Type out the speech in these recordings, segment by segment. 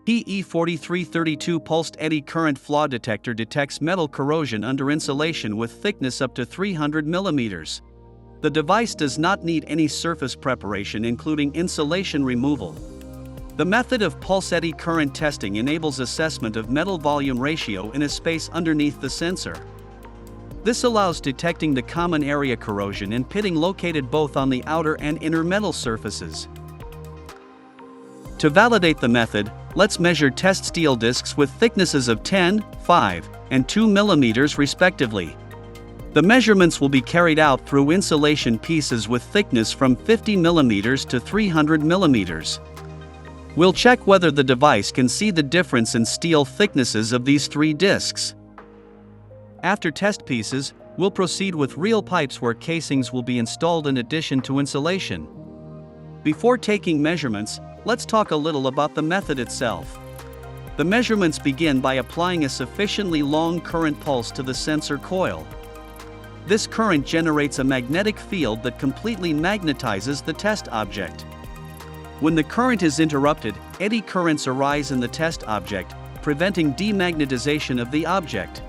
PE4332 pulsed eddy current flaw detector detects metal corrosion under insulation with thickness up to 300 mm. The device does not need any surface preparation including insulation removal. The method of pulse eddy current testing enables assessment of metal volume ratio in a space underneath the sensor. This allows detecting the common area corrosion in pitting located both on the outer and inner metal surfaces. To validate the method, let's measure test steel discs with thicknesses of 10, 5, and 2 mm respectively. The measurements will be carried out through insulation pieces with thickness from 50 mm to 300 mm. We'll check whether the device can see the difference in steel thicknesses of these three discs. After test pieces, we'll proceed with real pipes where casings will be installed in addition to insulation. Before taking measurements, let's talk a little about the method itself. The measurements begin by applying a sufficiently long current pulse to the sensor coil. This current generates a magnetic field that completely magnetizes the test object. When the current is interrupted, eddy currents arise in the test object, preventing demagnetization of the object.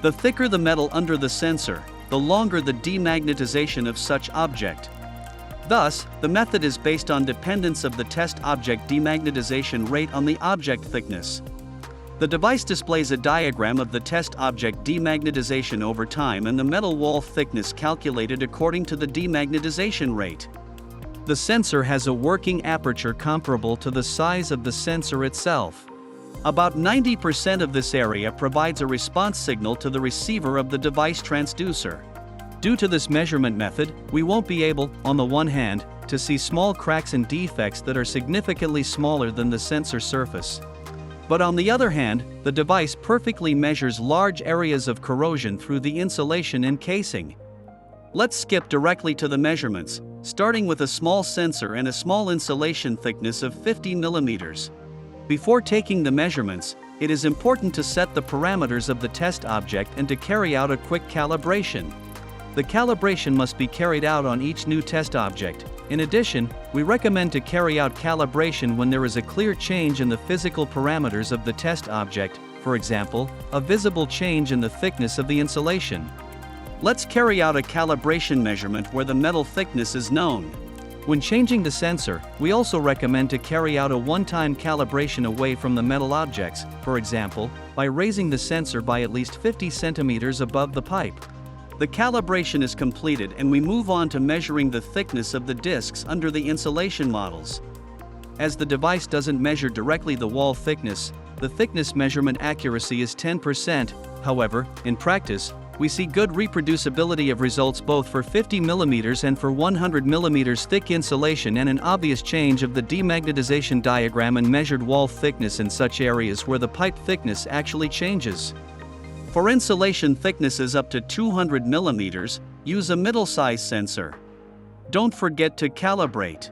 The thicker the metal under the sensor, the longer the demagnetization of such object. Thus, the method is based on dependence of the test object demagnetization rate on the object thickness. The device displays a diagram of the test object demagnetization over time and the metal wall thickness calculated according to the demagnetization rate. The sensor has a working aperture comparable to the size of the sensor itself. About 90% of this area provides a response signal to the receiver of the device transducer. Due to this measurement method, we won't be able, on the one hand, to see small cracks and defects that are significantly smaller than the sensor surface. But on the other hand, the device perfectly measures large areas of corrosion through the insulation and casing. Let's skip directly to the measurements, starting with a small sensor and a small insulation thickness of 50 mm. Before taking the measurements, it is important to set the parameters of the test object and to carry out a quick calibration. The calibration must be carried out on each new test object. In addition, we recommend to carry out calibration when there is a clear change in the physical parameters of the test object, for example, a visible change in the thickness of the insulation. Let's carry out a calibration measurement where the metal thickness is known. When changing the sensor, we also recommend to carry out a one-time calibration away from the metal objects, for example, by raising the sensor by at least 50 centimeters above the pipe. The calibration is completed and we move on to measuring the thickness of the discs under the insulation models. As the device doesn't measure directly the wall thickness, the thickness measurement accuracy is 10%. However, in practice, we see good reproducibility of results both for 50 mm and for 100 mm thick insulation and an obvious change of the demagnetization diagram and measured wall thickness in such areas where the pipe thickness actually changes. For insulation thicknesses up to 200 mm, use a middle-size sensor. Don't forget to calibrate.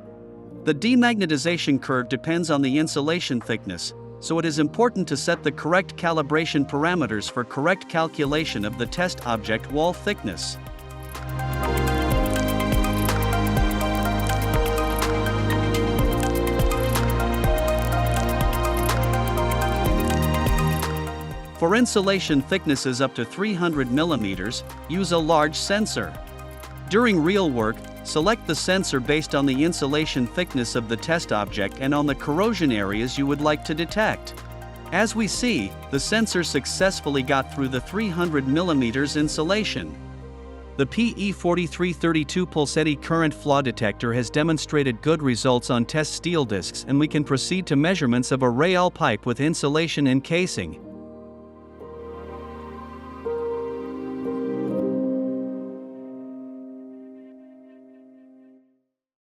The demagnetization curve depends on the insulation thickness, so it is important to set the correct calibration parameters for correct calculation of the test object wall thickness. For insulation thicknesses up to 300 mm, use a large sensor. During real work, select the sensor based on the insulation thickness of the test object and on the corrosion areas you would like to detect. As we see, the sensor successfully got through the 300 mm insulation. The PE4332 pulse eddy current flaw detector has demonstrated good results on test steel discs, and we can proceed to measurements of a rail pipe with insulation and casing.